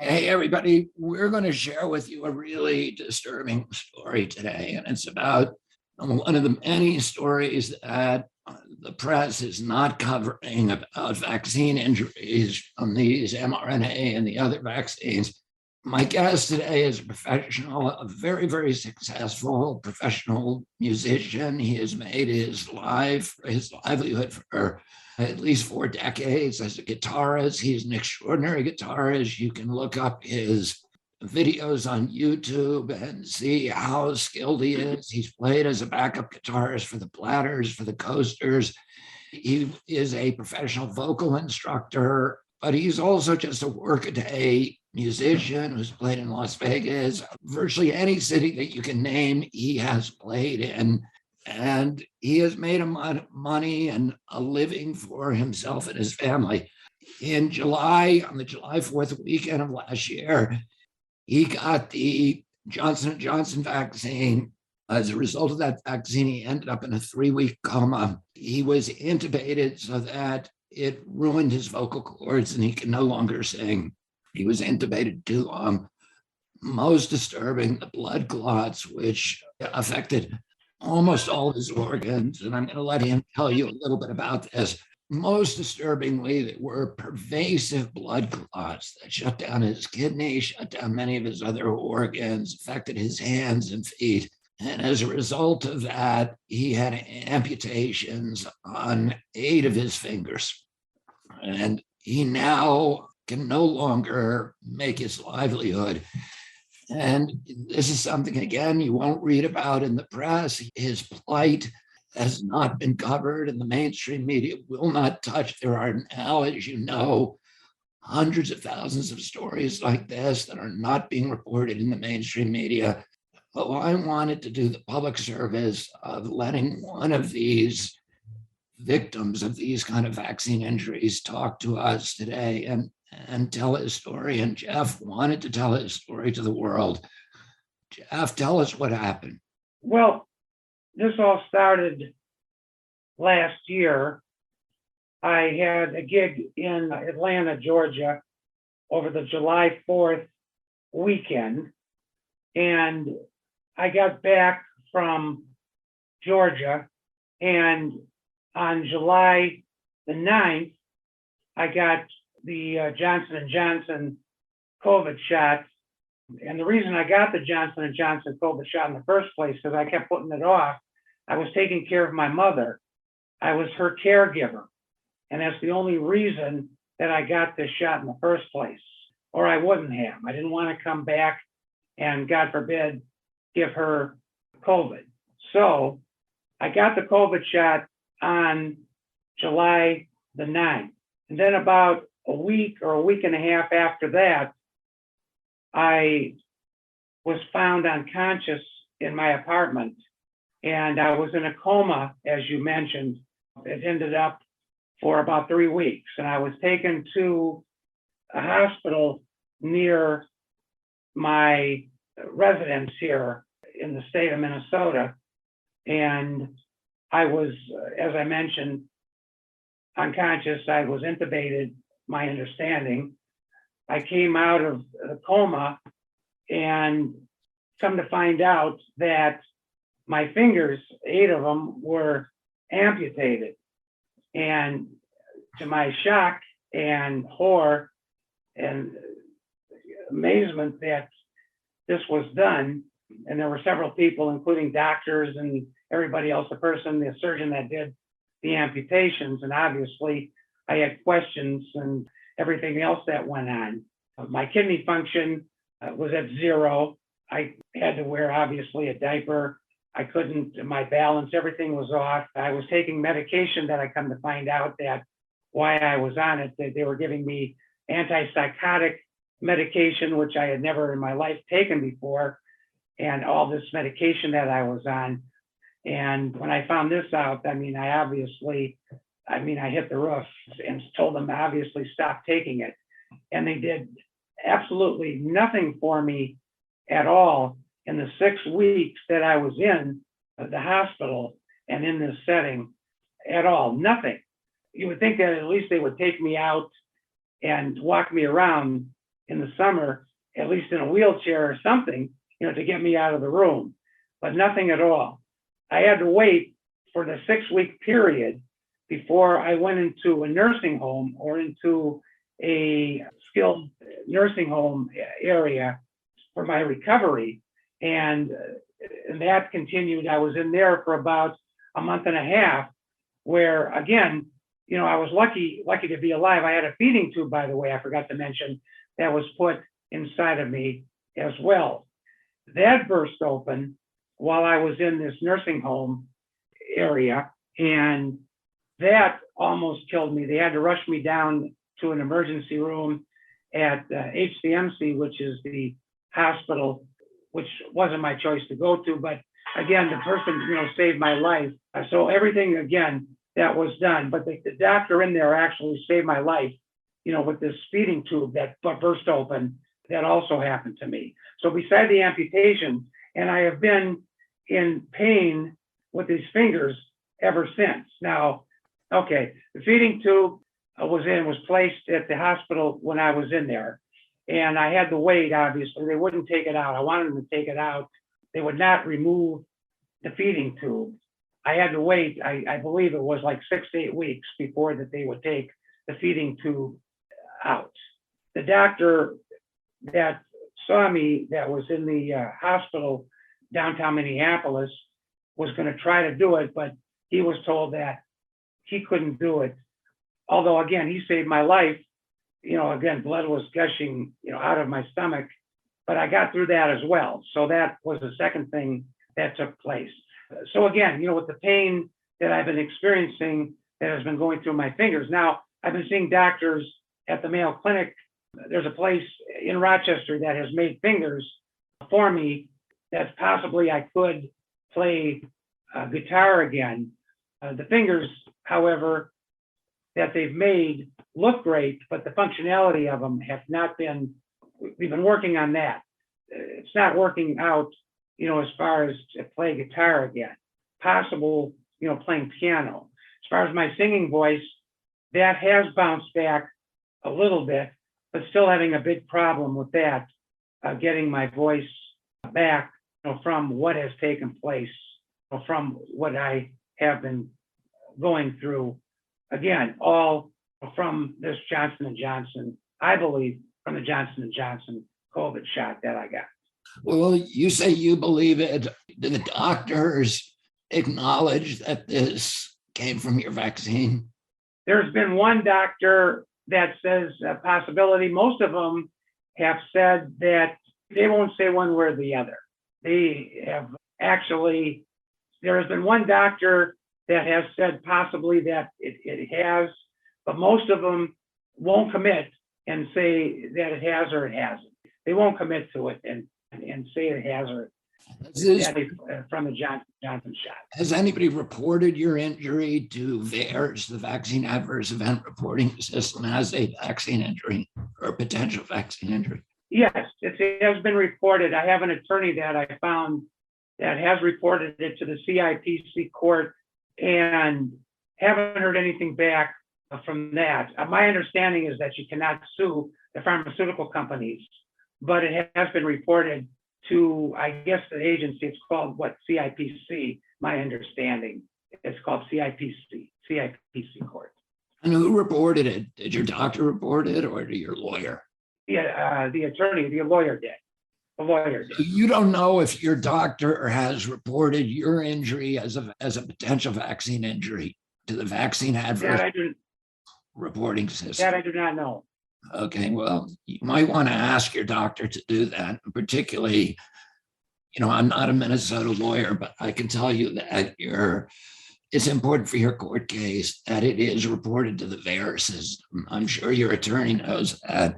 Hey, everybody, we're going to share with you a really disturbing story today. And it's about one of the many stories that the press is not covering about vaccine injuries from these mRNA and the other vaccines. My guest today is a professional, a very, very successful professional musician. He has made his livelihood for at least 4 decades as a guitarist. He's an extraordinary guitarist. You can look up his videos on YouTube and see how skilled he is. He's played as a backup guitarist for the Platters, for the Coasters. He is a professional vocal instructor, but he's also just a workaday musician who's played in Las Vegas. Virtually any city that you can name, he has played in. And he has made money and a living for himself and his family. In July, on the July 4th weekend of last year, he got the Johnson & Johnson vaccine. As a result of that vaccine, he ended up in a 3-week coma. He was intubated so that it ruined his vocal cords and he can no longer sing. He was intubated too long. Most disturbing, the blood clots, which affected almost all of his organs. And I'm going to let him tell you a little bit about this. Most disturbingly, there were pervasive blood clots that shut down his kidney, shut down many of his other organs, affected his hands and feet. And as a result of that, he had amputations on 8 of his fingers. And he now can no longer make his livelihood. And this is something, again, you won't read about in the press. His plight has not been covered, and the mainstream media will not touch. There are now, as you know, hundreds of thousands of stories like this that are not being reported in the mainstream media. But I wanted to do the public service of letting one of these victims of these kind of vaccine injuries talk to us today and tell his story. And Jeff wanted to tell his story to the world. Jeff, tell us what happened. Well, this all started last year. I had a gig in Atlanta, Georgia, over the July 4th weekend. And I got back from Georgia, and on July the 9th, I got the Johnson & Johnson COVID shot. And the reason I got the Johnson & Johnson COVID shot in the first place, because I kept putting it off, I was taking care of my mother. I was her caregiver. And that's the only reason that I got this shot in the first place, or I wouldn't have. I didn't want to come back and, God forbid, give her COVID. So I got the COVID shot on July the 9th. And then about a week or a week and a half after that, I was found unconscious in my apartment, and I was in a coma, as you mentioned. It ended up for about 3 weeks, and I was taken to a hospital near my residence here in the state of Minnesota. And I was, as I mentioned, unconscious. I was intubated, my understanding. I came out of the coma and come to find out that my fingers, 8 of them, were amputated. And to my shock and horror and amazement that this was done, and there were several people, including doctors and everybody else, the surgeon that did the amputations, and obviously I had questions and everything else that went on. My kidney function was at 0. I had to wear, obviously, a diaper. I couldn't, my balance, everything was off. I was taking medication that I come to find out that why I was on it, that they were giving me antipsychotic medication, which I had never in my life taken before, and all this medication that I was on. And when I found this out, I hit the roof and told them to obviously stop taking it. And they did absolutely nothing for me at all in the 6 weeks that I was in the hospital and in this setting at all, nothing. You would think that at least they would take me out and walk me around, in the summer, at least in a wheelchair or something, to get me out of the room, but nothing at all. I had to wait for the 6-week period before I went into a nursing home or into a skilled nursing home area for my recovery. And that continued. I was in there for about a month and a half, where again, I was lucky to be alive. I had a feeding tube, by the way, I forgot to mention, that was put inside of me as well. That burst open while I was in this nursing home area, and that almost killed me. They had to rush me down to an emergency room at HCMC, which is the hospital, which wasn't my choice to go to, but again, the person, saved my life. So everything, again, that was done, but the doctor in there actually saved my life, with this feeding tube that burst open. That also happened to me. So beside the amputation, and I have been in pain with these fingers ever since. Now, okay, the feeding tube was placed at the hospital when I was in there, and I had to wait. Obviously, they wouldn't take it out. I wanted them to take it out. They would not remove the feeding tube. I had to wait. I believe it was like 6 to 8 weeks before that they would take the feeding tube out. The doctor that saw me, that was in the hospital downtown Minneapolis, was going to try to do it, but he was told that he couldn't do it. Although, again, he saved my life. Again, blood was gushing, out of my stomach, but I got through that as well. So that was the second thing that took place. So again, with the pain that I've been experiencing that has been going through my fingers. Now, I've been seeing doctors at the Mayo Clinic. There's a place in Rochester that has made fingers for me that possibly I could play guitar again. The fingers, however, that they've made look great, but the functionality of them have not been, we've been working on that. It's not working out, as far as to play guitar again. Possible, playing piano. As far as my singing voice, that has bounced back a little bit, but still having a big problem with that, getting my voice back, from what has taken place, from what I have been going through. Again, all from this Johnson & Johnson, I believe from the Johnson & Johnson COVID shot that I got. Well, you say you believe it. Do the doctors acknowledge that this came from your vaccine? There's been one doctor that says a possibility. Most of them have said that they won't say one way or the other. They have actually, there has been one doctor that has said possibly that it has, but most of them won't commit and say that it has or it hasn't. They won't commit to it and say it has or from the Johnson shot. Has anybody reported your injury to VAERS, the Vaccine Adverse Event Reporting System, as a vaccine injury or potential vaccine injury? Yes, it has been reported. I have an attorney that I found that has reported it to the CIPC court and haven't heard anything back from that. My understanding is that you cannot sue the pharmaceutical companies, but it has been reported to, I guess, the agency. It's called CIPC, my understanding. It's called CIPC court. And who reported it? Did your doctor report it or did your lawyer? Yeah, the attorney, the lawyer did. The lawyer did. So you don't know if your doctor has reported your injury as a potential vaccine injury to the Vaccine Adverse Reporting System? That I do not know. Okay, well, you might want to ask your doctor to do that. Particularly, I'm not a Minnesota lawyer, but I can tell you that it's important for your court case that it is reported to the VAERS system. I'm sure your attorney knows that.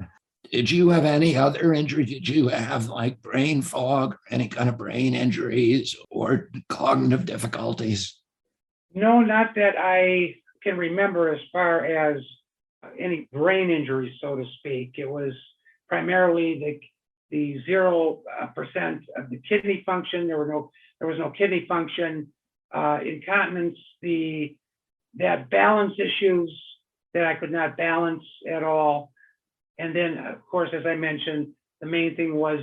Did you have any other injury? Did you have like brain fog, or any kind of brain injuries or cognitive difficulties? No, not that I can remember as far as any brain injuries, so to speak. It was primarily the 0% of the kidney function. There was no kidney function, incontinence, that balance issues that I could not balance at all, And then, of course, as I mentioned, the main thing was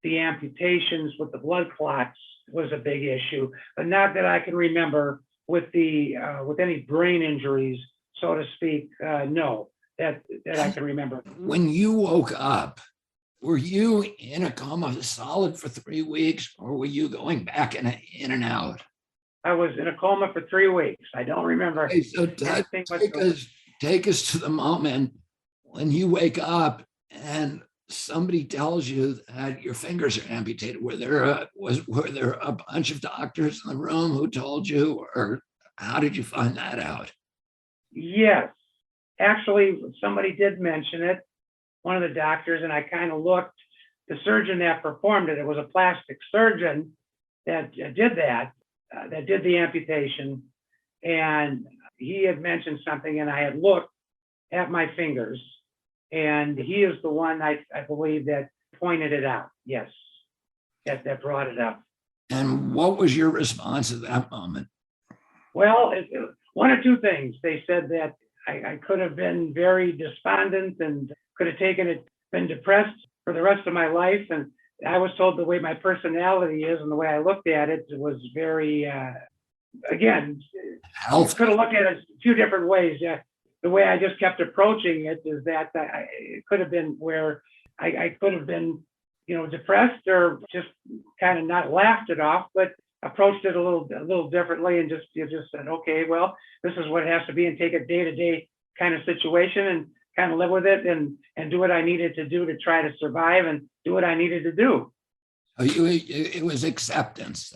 the amputations with the blood clots was a big issue, but not that I can remember with any brain injuries, so to speak. No, that I can remember. When you woke up, were you in a coma solid for 3 weeks, or were you going back in and out? I was in a coma for 3 weeks. I don't remember Okay, so anything whatsoever. take us to the moment when you wake up and somebody tells you that your fingers are amputated. Were there a bunch of doctors in the room who told you, or how did you find that out? Yes, actually, somebody did mention it, one of the doctors, and I kind of looked. The surgeon that performed it, it was a plastic surgeon that did the amputation, and he had mentioned something, and I had looked at my fingers, and he is the one I believe that pointed it out. Yes, that brought it up. And what was your response at that moment? Well, one or two things. They said that I could have been very despondent and could have been depressed for the rest of my life. And I was told the way my personality is and the way I looked at it was very, again, Health. could have looked at it a few different ways. Yeah. The way I just kept approaching it is that it could have been where I could have been, depressed or just kind of not laughed it off, but approached it a little differently and just said, okay, well, this is what it has to be, and take a day-to-day kind of situation and kind of live with it and do what I needed to do to try to survive and do what I needed to do. So it was acceptance.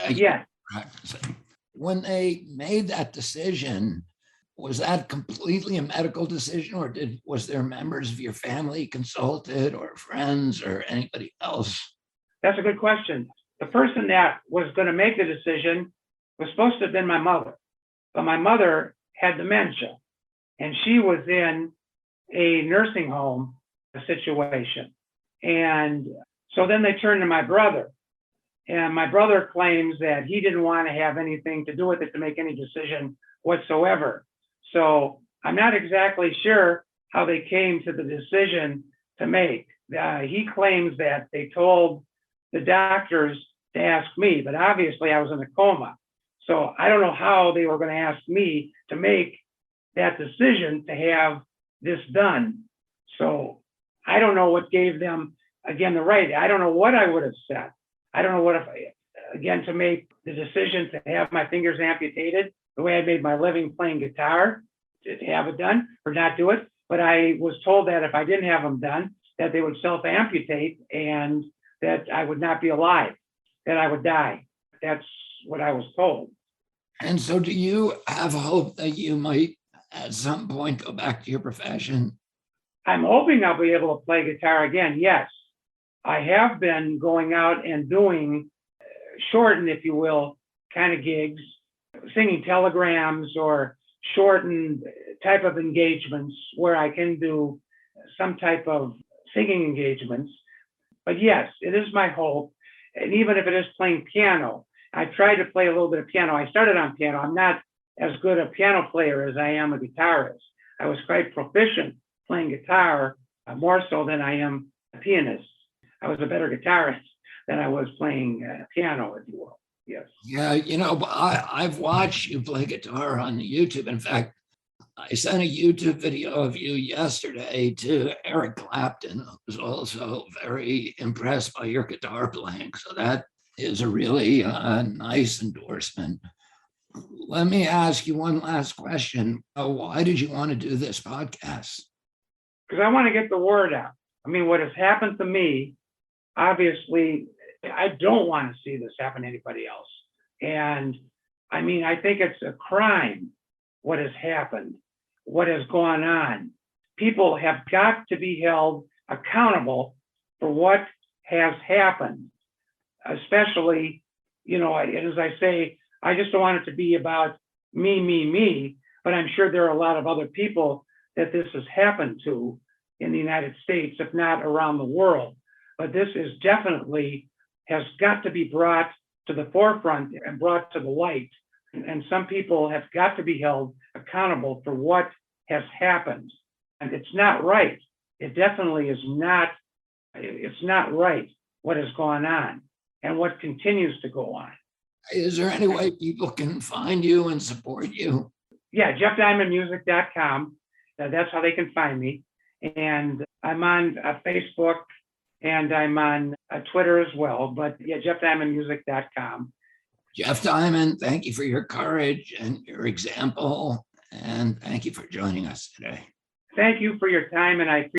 Yeah. Practicing. When they made that decision, was that completely a medical decision, or was there members of your family consulted, or friends, or anybody else? That's a good question. The person that was going to make the decision was supposed to have been my mother, but my mother had dementia, and she was in a nursing home situation. And so then they turned to my brother, and my brother claims that he didn't want to have anything to do with it to make any decision whatsoever. So I'm not exactly sure how they came to the decision to make. He claims that they told the doctors to ask me, but obviously I was in a coma. So I don't know how they were going to ask me to make that decision to have this done. So I don't know what gave them, again, the right. I don't know what I would have said. I don't know what if, again, to make the decision to have my fingers amputated, the way I made my living playing guitar, to have it done or not do it. But I was told that if I didn't have them done, that they would self-amputate and that I would not be alive, that I would die. That's what I was told. And so do you have hope that you might at some point go back to your profession? I'm hoping I'll be able to play guitar again. Yes, I have been going out and doing shortened, if you will, kind of gigs, singing telegrams or shortened type of engagements where I can do some type of singing engagements. But yes, it is my hope. And even if it is playing piano, I tried to play a little bit of piano. I started on piano. I'm not as good a piano player as I am a guitarist. I was quite proficient playing guitar, more so than I am a pianist. I was a better guitarist than I was playing piano, if you will. Yes. Yeah, I've watched you play guitar on YouTube. In fact, I sent a YouTube video of you yesterday to Eric Clapton, who was also very impressed by your guitar playing. So that is a really nice endorsement. Let me ask you one last question. Why did you want to do this podcast? Because I want to get the word out. I mean, what has happened to me, obviously, I don't want to see this happen to anybody else. And I mean, I think it's a crime what has happened, what has gone on. People have got to be held accountable for what has happened, especially, as I say, I just don't want it to be about me, but I'm sure there are a lot of other people that this has happened to in the United States, if not around the world. But this is definitely has got to be brought to the forefront and brought to the light. And some people have got to be held accountable for what has happened. And it's not right it definitely is not, it's not right what has gone on and what continues to go on. Is there any way people can find you and support you? Yeah, JeffDiamondMusic.com. That's how they can find me. And I'm on Facebook and I'm on Twitter as well. But yeah, JeffDiamondMusic.com. Jeff Diamond, thank you for your courage and your example. And thank you for joining us today. Thank you for your time, and I